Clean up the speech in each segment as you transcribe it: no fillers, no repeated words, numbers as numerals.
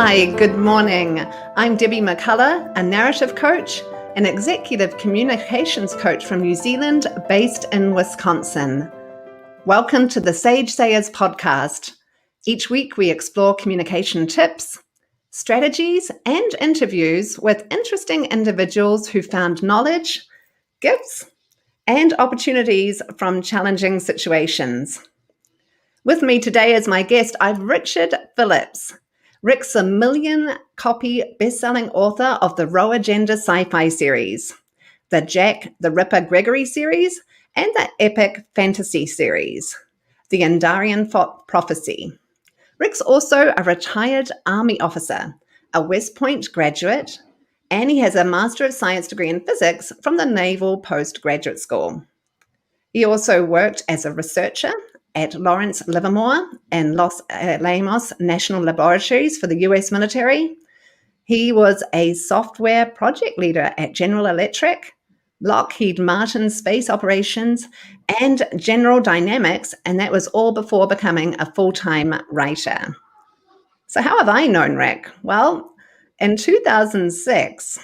Hi, good morning. I'm Debbie McCullough, a narrative coach and executive communications coach from New Zealand, based in Wisconsin. Welcome to the Sage Sayers podcast. Each week we explore communication tips, strategies, and interviews with interesting individuals who found knowledge, gifts, and opportunities from challenging situations. With me today as my guest, I've Richard Phillips. Rick's a million-copy best-selling author of the Row Agenda sci-fi series, the Jack the Ripper Gregory series, and the epic fantasy series, the Endarian Prophecy. Rick's also a retired Army officer, a West Point graduate, and he has a Master of Science degree in physics from the Naval Postgraduate School. He also worked as a researcher at Lawrence Livermore and Los Alamos National Laboratories for the US military. He was a software project leader at General Electric, Lockheed Martin Space Operations, and General Dynamics, and that was all before becoming a full-time writer. So how have I known Rick? Well, in 2006,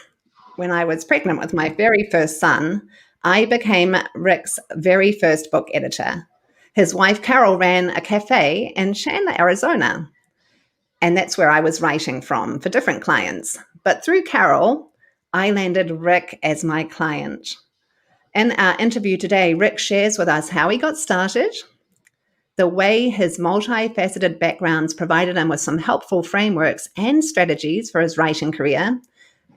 when I was pregnant with my very first son, I became Rick's very first book editor. His wife, Carol, ran a cafe in Chandler, Arizona. And that's where I was writing from for different clients. But through Carol, I landed Rick as my client. In our interview today, Rick shares with us how he got started, the way his multifaceted backgrounds provided him with some helpful frameworks and strategies for his writing career,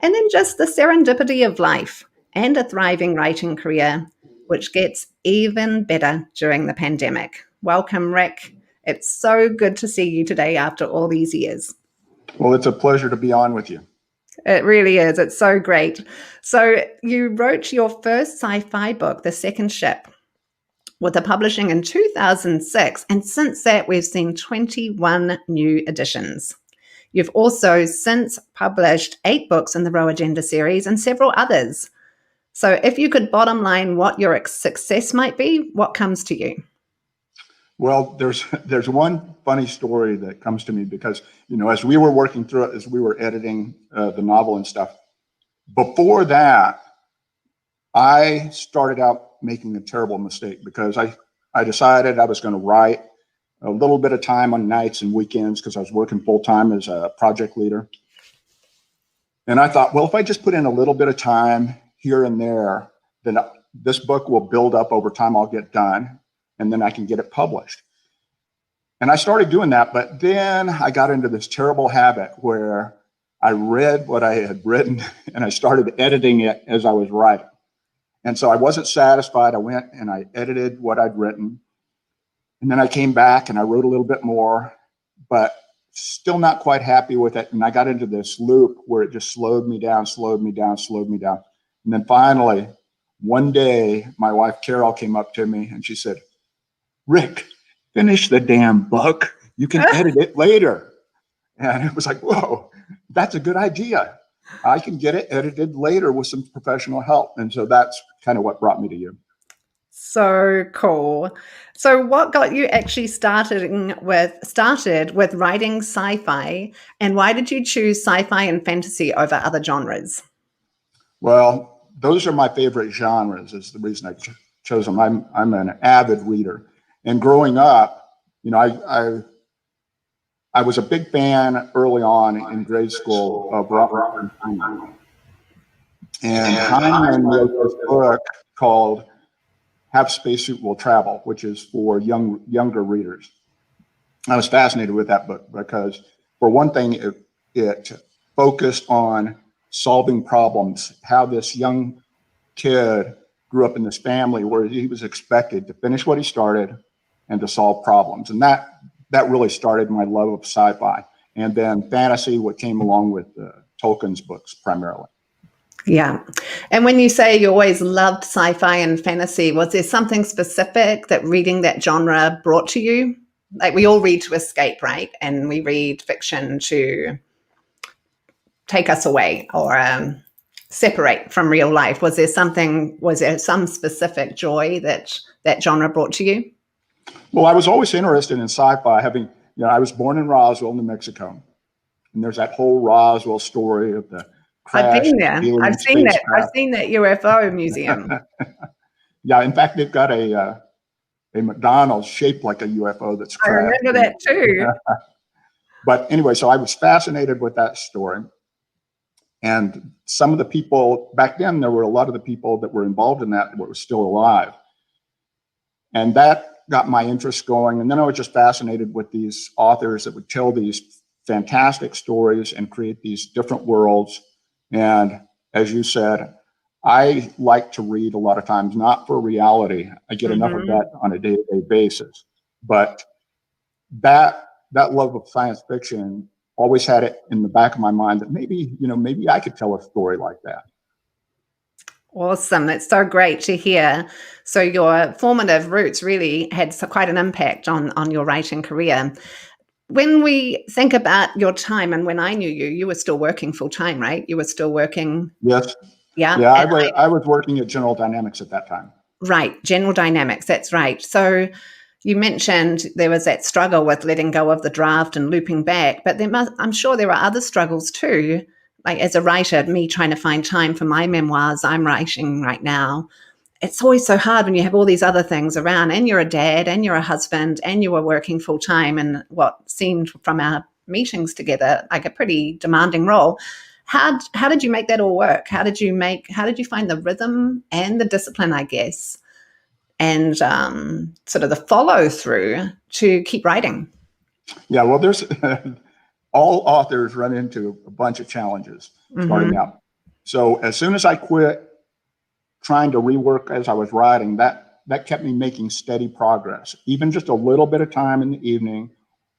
and then just the serendipity of life and a thriving writing career, which gets even better during the pandemic. Welcome, Rick. It's so good to see you today after all these years. Well, it's a pleasure to be on with you. It really is. It's so great. So you wrote your first sci-fi book, The Second Ship, with the publishing in 2006. And since that, we've seen 21 new editions. You've also since published 8 books in the Row Agenda series and several others. So if you could bottom line what your success might be, what comes to you? Well, there's one funny story that comes to me because, as we were working through it, as we were editing the novel and stuff, before that, I started out making a terrible mistake because I decided I was going to write a little bit of time on nights and weekends because I was working full time as a project leader. And I thought, well, if I just put in a little bit of time here and there, then this book will build up over time. I'll get done and then I can get it published. And I started doing that, but then I got into this terrible habit where I read what I had written and I started editing it as I was writing. And so I wasn't satisfied. I went and I edited what I'd written. And then I came back and I wrote a little bit more, but still not quite happy with it. And I got into this loop where it just slowed me down. And then finally, one day, my wife, Carol, came up to me and she said, "Rick, finish the damn book. You can edit it later." And it was like, whoa, that's a good idea. I can get it edited later with some professional help. And so that's kind of what brought me to you. So cool. So what got you actually started with writing sci-fi, and why did you choose sci-fi and fantasy over other genres? Well, those are my favorite genres is the reason I chose them. I'm an avid reader. And growing up, I was a big fan early on in grade school of Robert Heinlein. And Heinlein wrote this book called Half Spacesuit Will Travel, which is for younger readers. I was fascinated with that book because, for one thing, it focused on solving problems, how this young kid grew up in this family where he was expected to finish what he started and to solve problems. And that really started my love of sci-fi. And then fantasy, what came along with Tolkien's books primarily. Yeah. And when you say you always loved sci-fi and fantasy, was there something specific that reading that genre brought to you? Like, we all read to escape, right? And we read fiction to take us away or separate from real life. Was there some specific joy that genre brought to you? Well, I was always interested in sci-fi, I was born in Roswell, New Mexico. And there's that whole Roswell story of the I've crashed been there. alien I've seen that. I've spacecraft. seen that UFO museum. Yeah, in fact, they've got a McDonald's shaped like a UFO that's I crashed. remember that too. But anyway, so I was fascinated with that story. And some of the people back then, there were a lot of the people that were involved in that were still alive. And that got my interest going. And then I was just fascinated with these authors that would tell these fantastic stories and create these different worlds. And as you said, I like to read a lot of times, not for reality. I get enough of that on a day-to-day basis. But that love of science fiction always had it in the back of my mind that maybe I could tell a story like that. Awesome. That's so great to hear. So your formative roots really had quite an impact on your writing career. When we think about your time, and when I knew you, you were still working full time, right? You were still working. Yes. Yeah. Yeah, I was working at General Dynamics at that time. Right. General Dynamics. That's right. So you mentioned there was that struggle with letting go of the draft and looping back, but I'm sure there are other struggles too. Like as a writer, me trying to find time for my memoirs I'm writing right now. It's always so hard when you have all these other things around and you're a dad and you're a husband and you were working full time in what seemed from our meetings together like a pretty demanding role. How did you make that all work? How did you find the rhythm and the discipline, I guess, and sort of the follow through to keep writing? Yeah, well, there's all authors run into a bunch of challenges starting out. So as soon as I quit trying to rework as I was writing, that kept me making steady progress, even just a little bit of time in the evening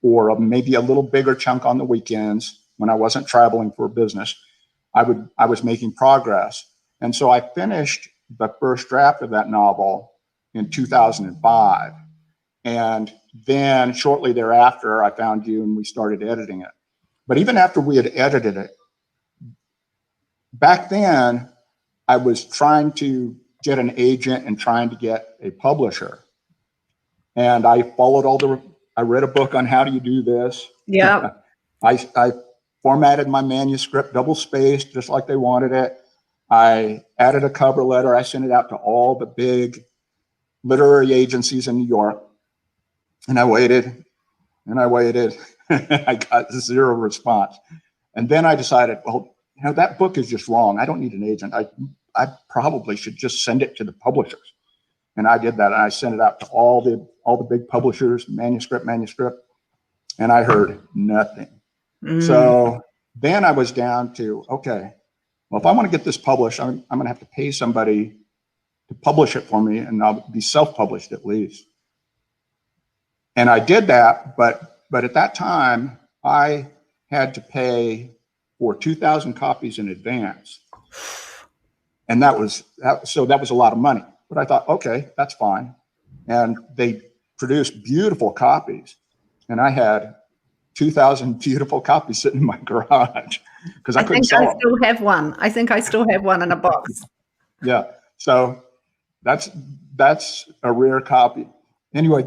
or maybe a little bigger chunk on the weekends when I wasn't traveling for business. I was making progress. And so I finished the first draft of that novel in 2005. And then shortly thereafter, I found you and we started editing it. But even after we had edited it, back then, I was trying to get an agent and trying to get a publisher. And I followed I read a book on how do you do this. Yeah. I formatted my manuscript double spaced, just like they wanted it. I added a cover letter. I sent it out to all the big literary agencies in New York. And I waited and I waited. I got zero response. And then I decided, well, that book is just wrong. I don't need an agent. I probably should just send it to the publishers. And I did that. And I sent it out to all the big publishers, manuscript. And I heard nothing. So then I was down to, okay, well, if I want to get this published, I'm going to have to pay somebody to publish it for me, and I'll be self-published at least. And I did that, but at that time, I had to pay for 2,000 copies in advance. And that was a lot of money. But I thought, okay, that's fine. And they produced beautiful copies. And I had 2,000 beautiful copies sitting in my garage because I couldn't sell them. Still have one. I think I still have one in a box. Yeah. So that's a rare copy. Anyway,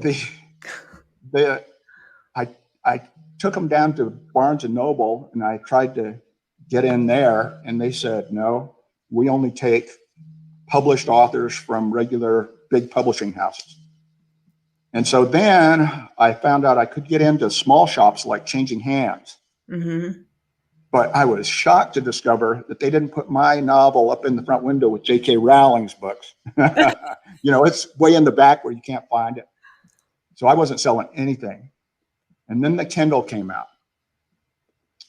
I took them down to Barnes and Noble and I tried to get in there, and they said, no, we only take published authors from regular big publishing houses. And so then I found out I could get into small shops like Changing Hands. But I was shocked to discover that they didn't put my novel up in the front window with J.K. Rowling's books. It's way in the back where you can't find it. So I wasn't selling anything. And then the Kindle came out.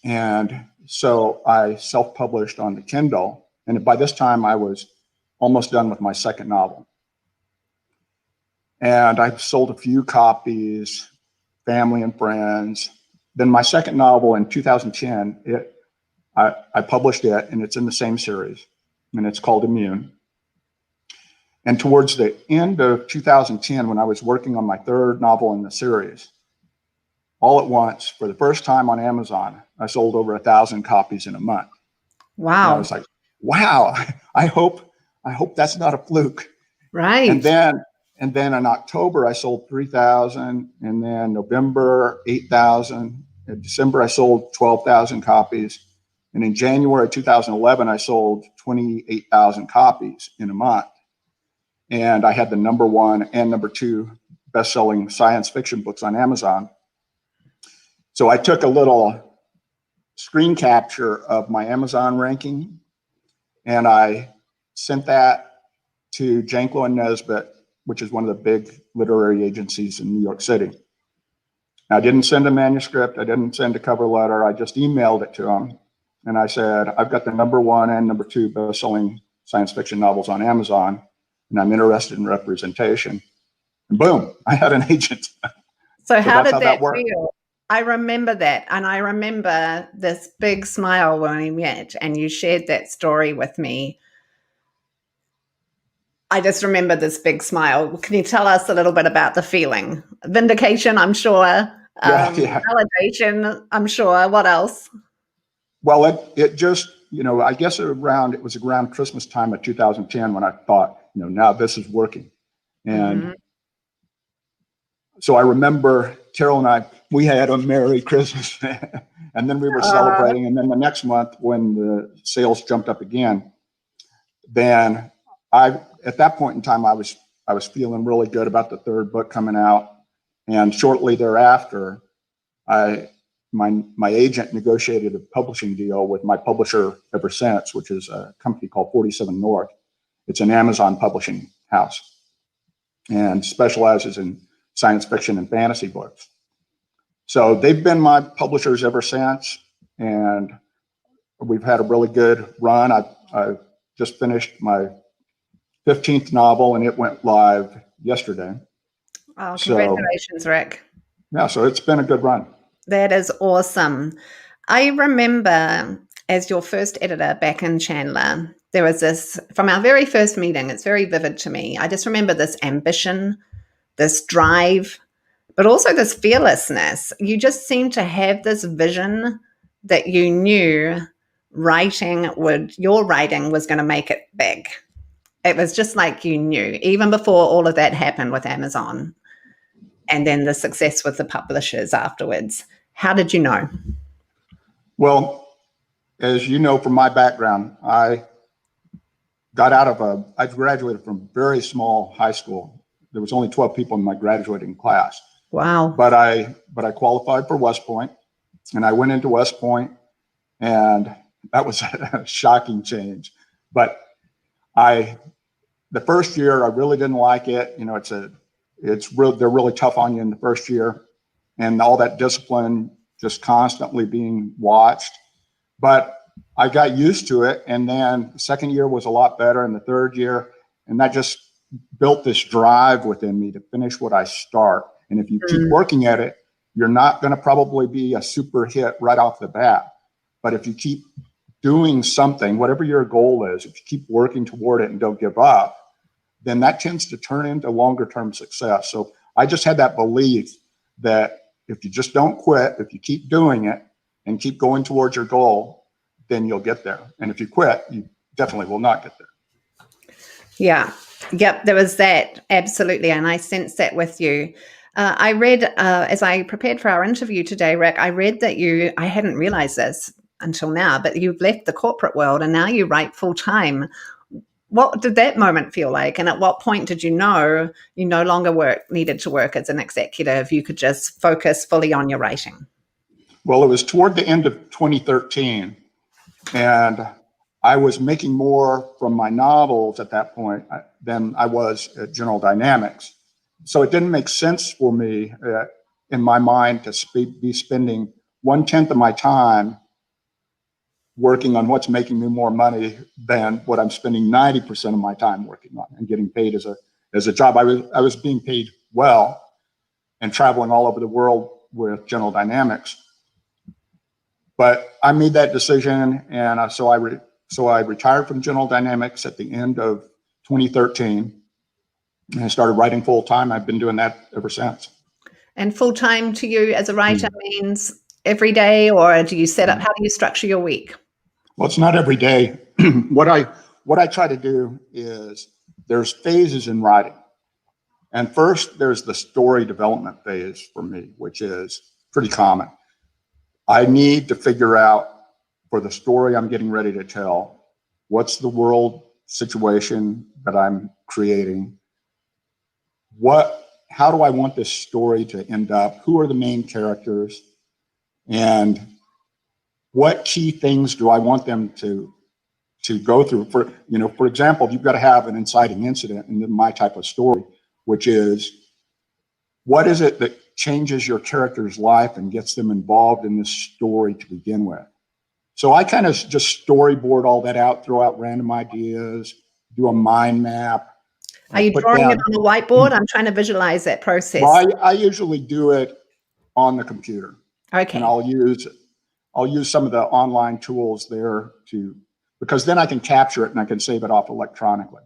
And so I self-published on the Kindle. And by this time, I was almost done with my second novel. And I sold a few copies, family and friends. Then my second novel in 2010, I published it, and it's in the same series, and it's called Immune. And towards the end of 2010, when I was working on my third novel in the series, all at once, for the first time on Amazon, I sold over 1,000 copies in a month. Wow. And I was like, wow, I hope that's not a fluke. Right. And then in October, I sold 3,000, and then November, 8,000, In December, I sold 12,000 copies. And in January 2011, I sold 28,000 copies in a month. And I had the #1 and #2 best-selling science fiction books on Amazon. So I took a little screen capture of my Amazon ranking, and I sent that to Janklow and Nesbitt, which is one of the big literary agencies in New York City. I didn't send a manuscript. I didn't send a cover letter. I just emailed it to them. And I said, I've got the #1 and #2 best-selling science fiction novels on Amazon, and I'm interested in representation. And boom, I had an agent. So how that's did how that that worked. feel? I remember that. And I remember this big smile when we met and you shared that story with me. I just remember this big smile. Can you tell us a little bit about the feeling? Vindication, I'm sure. Yeah. Validation, I'm sure. What else? Well, it just, I guess it was around Christmas time of 2010 when I thought, now this is working. And so I remember Carol and I, we had a Merry Christmas and then we were celebrating. And then the next month when the sales jumped up again, then at that point in time, I was feeling really good about the third book coming out. And shortly thereafter, my agent negotiated a publishing deal with my publisher ever since, which is a company called 47 North. It's an Amazon publishing house and specializes in science fiction and fantasy books. So they've been my publishers ever since, and we've had a really good run. I just finished my 15th novel, and it went live yesterday. Oh, congratulations, Rick. Yeah, so it's been a good run. That is awesome. I remember as your first editor back in Chandler, there was this, from our very first meeting, it's very vivid to me. I just remember this ambition, this drive, but also this fearlessness. You just seemed to have this vision that you knew your writing was going to make it big. It was just like you knew, even before all of that happened with Amazon and then the success with the publishers afterwards. How did you know? Well, as you know from my background, I graduated from a very small high school. There was only 12 people in my graduating class. Wow. But I qualified for West Point, and I went into West Point, and that was a shocking change. But the first year I really didn't like it. They're really tough on you in the first year, and all that discipline just constantly being watched. But I got used to it, and then the second year was a lot better, and the third year, and that just built this drive within me to finish what I start. And if you keep working at it, you're not going to probably be a super hit right off the bat. But if you keep doing something, whatever your goal is, if you keep working toward it and don't give up, then that tends to turn into longer term success. So I just had that belief that if you just don't quit, if you keep doing it and keep going towards your goal, then you'll get there. And if you quit, you definitely will not get there. Yeah. Yep. There was that. Absolutely. And I sense that with you. I read, as I prepared for our interview today, Rick, I read that I hadn't realized this until now, but you've left the corporate world and now you write full time. What did that moment feel like? And at what point did you know you no longer needed to work as an executive? You could just focus fully on your writing. Well, it was toward the end of 2013, and I was making more from my novels at that point than I was at General Dynamics. So it didn't make sense for me in my mind to be spending 1/10 of my time working on what's making me more money than what I'm spending 90% of my time working on and getting paid as a job. I was being paid well and traveling all over the world with General Dynamics. But I made that decision, and so I retired from General Dynamics at the end of 2013, and I started writing full time. I've been doing that ever since. And full time to you as a writer means every day, or do you set up? How do you structure your week? Well, it's not every day. What I try to do is there's phases in writing, and first there's the story development phase for me, which is pretty common. I need to figure out, for the story I'm getting ready to tell, what's the world situation that I'm creating? How do I want this story to end up? Who are the main characters? And what key things do I want them to go through? For example, you've got to have an inciting incident in my type of story, which is, what is it that changes your character's life and gets them involved in this story to begin with? So I kind of just storyboard all that out, throw out random ideas, do a mind map. Are you drawing it on the whiteboard? I'm trying to visualize that process. Well, I usually do it on the computer. Okay. And I'll use some of the online tools there because then I can capture it and I can save it off electronically.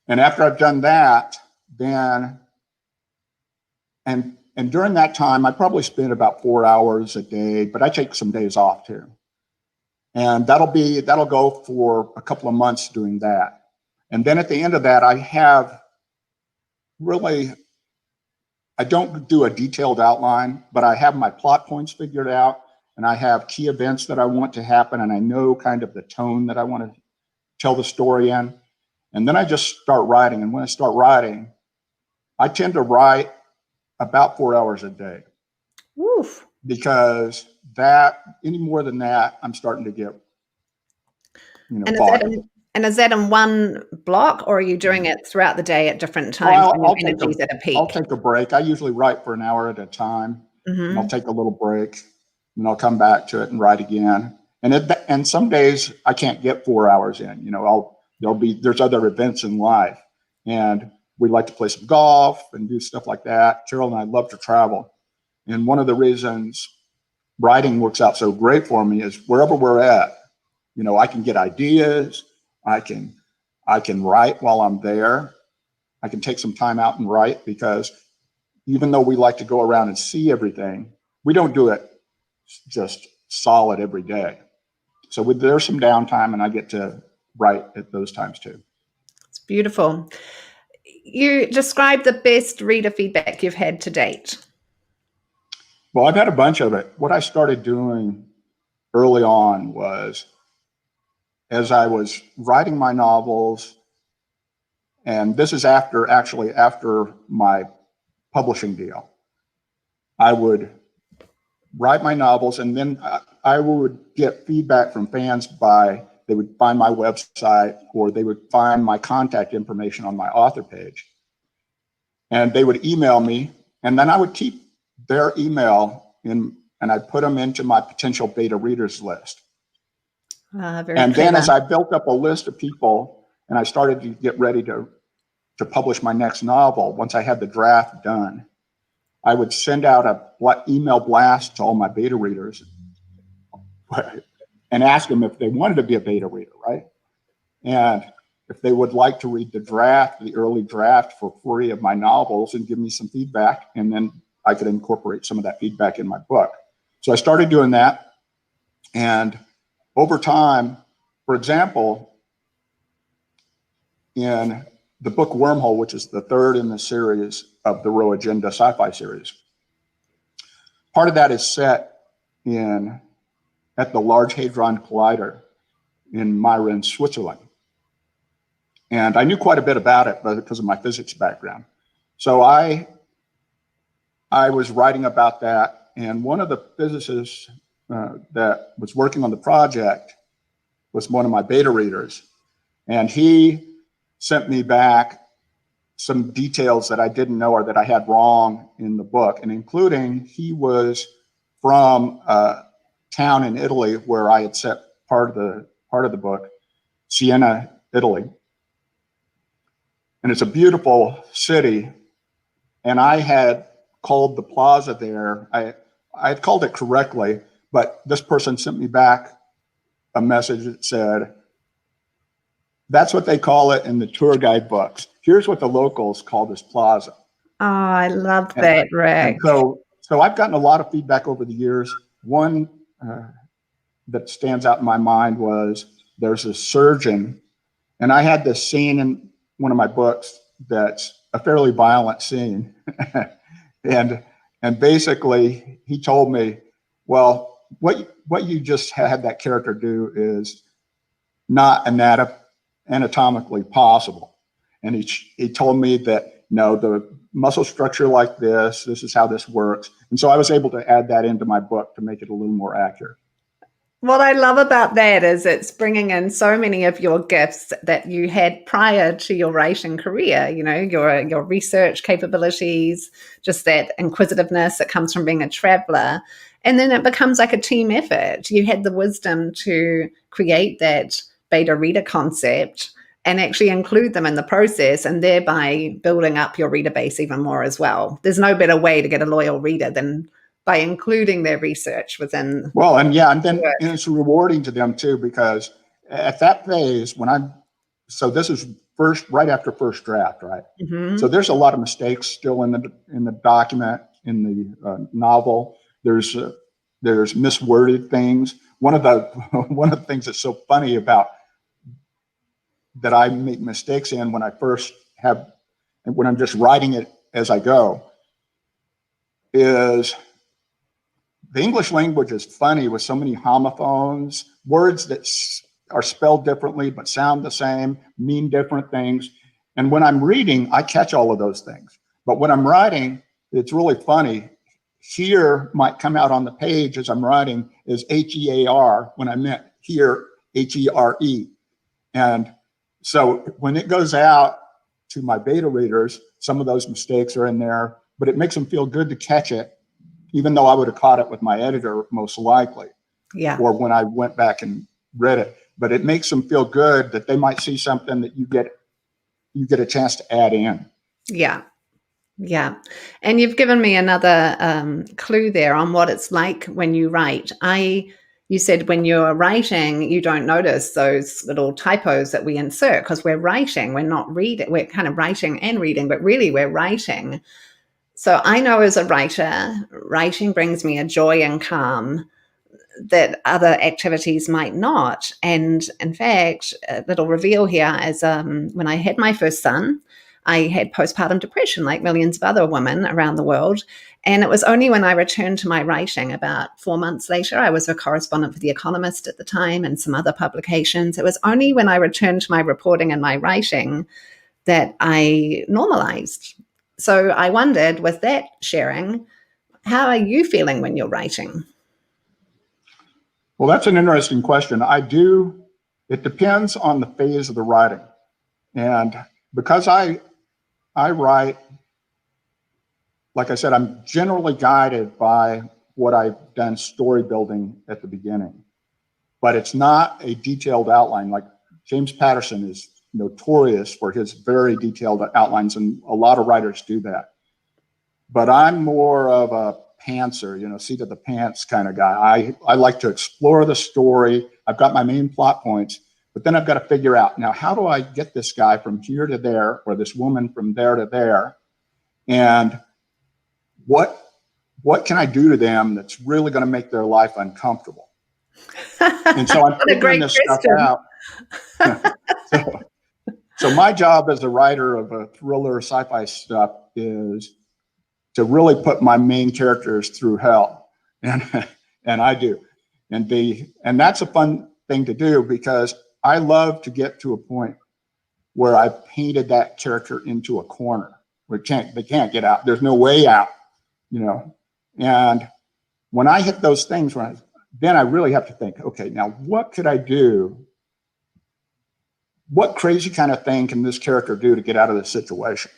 And after I've done that, then, and during that time, I probably spend about 4 hours a day, but I take some days off too. And that'll go for a couple of months doing that. And then at the end of that, I don't do a detailed outline, but I have my plot points figured out, and I have key events that I want to happen, and I know kind of the tone that I want to tell the story in. And then I just start writing. And when I start writing, I tend to write about 4 hours a day. Oof. Because any more than that, I'm starting to get, bogged. And is that in one block, or are you doing it throughout the day at different times when your energy's at a peak? I'll take a break. I usually write for an hour at a time, and I'll take a little break, and I'll come back to it and write again. And some days I can't get 4 hours in. There's other events in life, and we like to play some golf and do stuff like that. Cheryl and I love to travel, and one of the reasons writing works out so great for me is wherever we're at, I can get ideas. I can write while I'm there. I can take some time out and write, because even though we like to go around and see everything, we don't do it just solid every day. So there's some downtime, and I get to write at those times too. It's beautiful. You describe the best reader feedback you've had to date. Well, I've had a bunch of it. What I started doing early on was, as I was writing my novels, and this is after my publishing deal, I would write my novels, and then I would get feedback from fans they would find my website, or they would find my contact information on my author page, and they would email me, and then I would keep their email and I'd put them into my potential beta readers list. Then as I built up a list of people and I started to get ready to publish my next novel, once I had the draft done, I would send out a email blast to all my beta readers and ask them if they wanted to be a beta reader, right? And if they would like to read the early draft for free of my novels and give me some feedback, and then I could incorporate some of that feedback in my book. So I started doing that. And over time, for example, in the book Wormhole, which is the third in the series of the Row Agenda sci-fi series, part of that is set at the Large Hadron Collider in Myron, Switzerland. And I knew quite a bit about it because of my physics background. So I was writing about that, and one of the physicists that was working on the project was one of my beta readers, and he sent me back some details that I didn't know or that I had wrong in the book, and including he was from a town in Italy where I had set part of the book, Siena, Italy. And it's a beautiful city. And I had called the plaza there, I had called it correctly, but this person sent me back a message that said, that's what they call it in the tour guide books. Here's what the locals call this plaza. Oh, I love that, Rick. So I've gotten a lot of feedback over the years. One that stands out in my mind was, there's a surgeon, and I had this scene in one of my books that's a fairly violent scene. and basically he told me, well, what you just had that character do is not anatomically possible. And he told me that, no, the muscle structure like this is how this works. And so I was able to add that into my book to make it a little more accurate. What I love about that is it's bringing in so many of your gifts that you had prior to your writing career, you know, your research capabilities, just that inquisitiveness that comes from being a traveler. And then it becomes like a team effort. You had the wisdom to create that beta reader concept and actually include them in the process, and thereby building up your reader base even more as well. There's no better way to get a loyal reader than by including their research within. Well, and it's rewarding to them too, because at that phase so this is right after first draft, right? Mm-hmm. So there's a lot of mistakes still in the document, in the novel. There's misworded things. One of the things that's so funny about that I make mistakes in when I'm just writing it as I go is the English language is funny with so many homophones, words that are spelled differently but sound the same, mean different things. And when I'm reading, I catch all of those things. But when I'm writing, it's really funny. Here might come out on the page as I'm writing is HEAR when I meant here HERE. And so when it goes out to my beta readers, some of those mistakes are in there, but it makes them feel good to catch it, even though I would have caught it with my editor most likely, or when I went back and read it. But it makes them feel good that they might see something that you get a chance to add in. Yeah. Yeah. And you've given me another clue there on what it's like when you write. You said when you're writing, you don't notice those little typos that we insert because we're writing, we're not reading. We're kind of writing and reading, but really we're writing. So I know as a writer, writing brings me a joy and calm that other activities might not. And in fact, a little reveal here is when I had my first son, I had postpartum depression like millions of other women around the world. And it was only when I returned to my writing about 4 months later, I was a correspondent for The Economist at the time and some other publications. It was only when I returned to my reporting and my writing that I normalized. So I wondered, with that sharing, how are you feeling when you're writing? Well, that's an interesting question. It depends on the phase of the writing. And because I write, like I said, I'm generally guided by what I've done story building at the beginning, but it's not a detailed outline. Like James Patterson is notorious for his very detailed outlines, and a lot of writers do that. But I'm more of a pantser, seat of the pants kind of guy. I like to explore the story. I've got my main plot points, but then I've got to figure out, now, how do I get this guy from here to there, or this woman from there to there? And what can I do to them that's really going to make their life uncomfortable? And so I'm figuring this stuff out. So my job as a writer of a thriller sci-fi stuff is to really put my main characters through hell. And I do. And that's a fun thing to do, because I love to get to a point where I've painted that character into a corner where they can't get out. There's no way out, And when I hit those things, then I really have to think, okay, now what could I do? What crazy kind of thing can this character do to get out of this situation?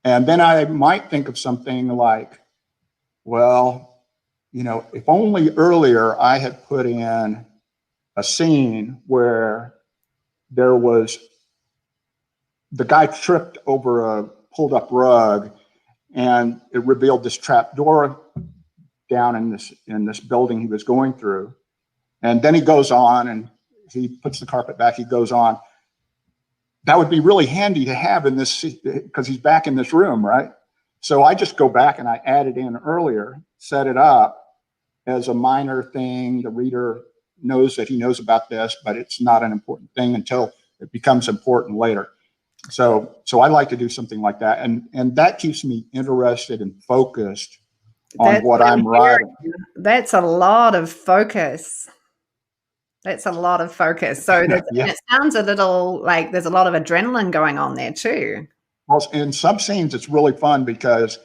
And then I might think of something like, well, if only earlier I had put in a scene where the guy tripped over a pulled up rug and it revealed this trap door down in this building he was going through. And then he goes on and he puts the carpet back, he goes on. That would be really handy to have in this, because he's back in this room, right? So I just go back and I add it in earlier, set it up as a minor thing. The reader knows that he knows about this, but it's not an important thing until it becomes important later. So I like to do something like that. And that keeps me interested and focused on what I'm writing. That's a lot of focus. That's a lot of focus. So and it sounds a little like there's a lot of adrenaline going on there too. Well, in some scenes, it's really fun because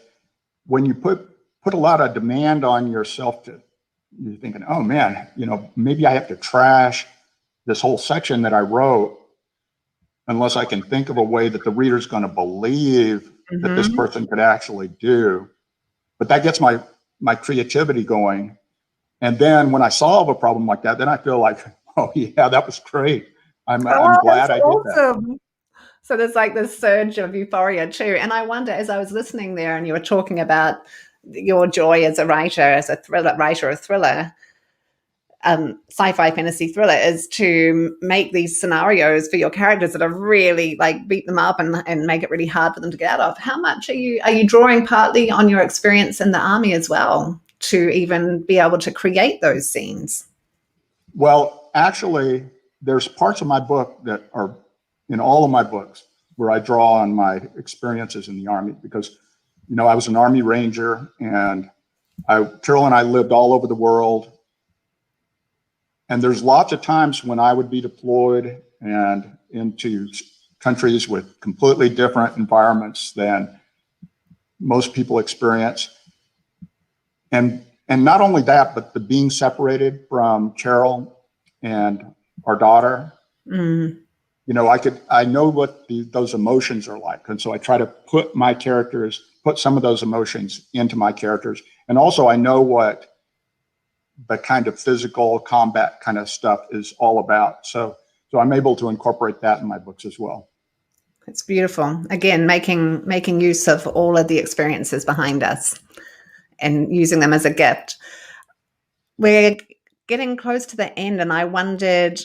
when you put a lot of demand on yourself, you're thinking, oh man, maybe I have to trash this whole section that I wrote unless I can think of a way that the reader's going to believe that this person could actually do. But that gets my creativity going. And then when I solve a problem like that, then I feel like, oh yeah, that was great. I'm glad I did that. So there's like this surge of euphoria too. And I wonder, as I was listening there and you were talking about your joy as a writer, as a writer of thriller, sci-fi fantasy thriller, is to make these scenarios for your characters that are really like beat them up and make it really hard for them to get out of. How much are you drawing partly on your experience in the army as well to even be able to create those scenes? Well, actually, there's parts of my book that are in all of my books where I draw on my experiences in the Army because, I was an Army Ranger and Carol and I lived all over the world. And there's lots of times when I would be deployed and into countries with completely different environments than most people experience. And not only that, but the being separated from Cheryl and our daughter. I know what those emotions are like. And so I try to put some of those emotions into my characters. And also I know what the kind of physical combat kind of stuff is all about. So I'm able to incorporate that in my books as well. It's beautiful. Again, making use of all of the experiences behind us and using them as a gift. We're getting close to the end, and I wondered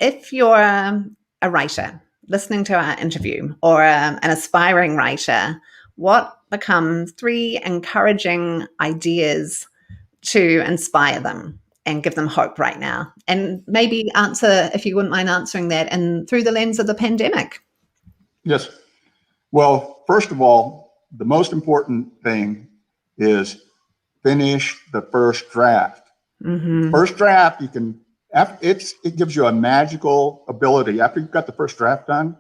if you're a writer listening to our interview or an aspiring writer, what become 3 encouraging ideas to inspire them and give them hope right now? And maybe answer, if you wouldn't mind answering that, and through the lens of the pandemic. Yes. Well, first of all, the most important thing is finish the first draft. First draft, it gives you a magical ability. After you've got the first draft done,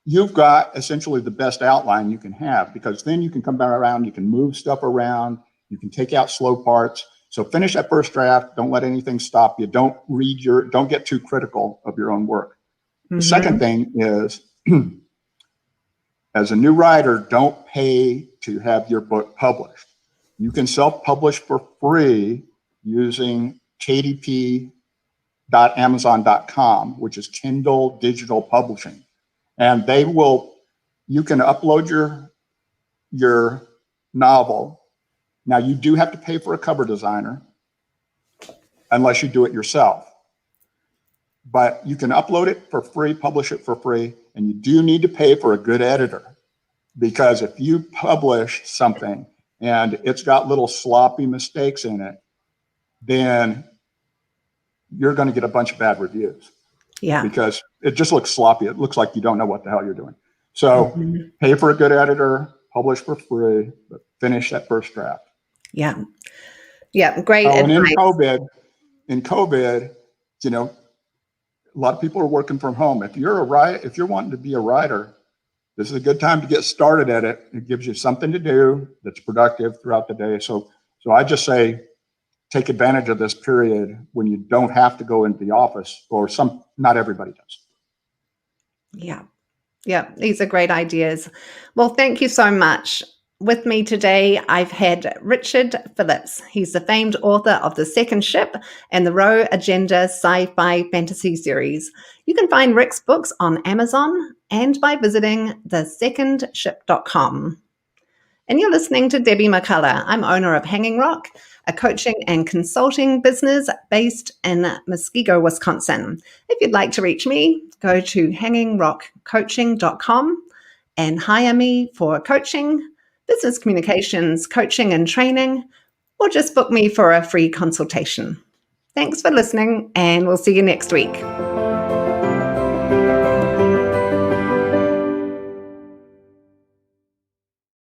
you've got essentially the best outline you can have, because then you can come back around, you can move stuff around, you can take out slow parts. So finish that first draft. Don't let anything stop you. Don't get too critical of your own work. The second thing is, as a new writer, don't pay to have your book published. You can self-publish for free using kdp.amazon.com, which is Kindle Digital Publishing. And you can upload your novel. Now, you do have to pay for a cover designer unless you do it yourself. But you can upload it for free, publish it for free, and you do need to pay for a good editor. Because if you publish something and it's got little sloppy mistakes in it, then you're going to get a bunch of bad reviews. Yeah. Because it just looks sloppy. It looks like you don't know what the hell you're doing. So pay for a good editor, publish for free, but finish that first draft. Yeah. Yeah. Great advice. And in COVID, a lot of people are working from home. If you're wanting to be a writer, this is a good time to get started at it. It gives you something to do that's productive throughout the day. So I just say, take advantage of this period when you don't have to go into the office, not everybody does. Yeah. Yeah. These are great ideas. Well, thank you so much. With me today, I've had Richard Phillips. He's the famed author of The Second Ship and the Row Agenda Sci-Fi Fantasy series. You can find Rick's books on Amazon and by visiting thesecondship.com. And you're listening to Debbie McCullough. I'm owner of Hanging Rock, a coaching and consulting business based in Muskego, Wisconsin. If you'd like to reach me, go to hangingrockcoaching.com and hire me for coaching, business communications, coaching and training, or just book me for a free consultation. Thanks for listening, and we'll see you next week.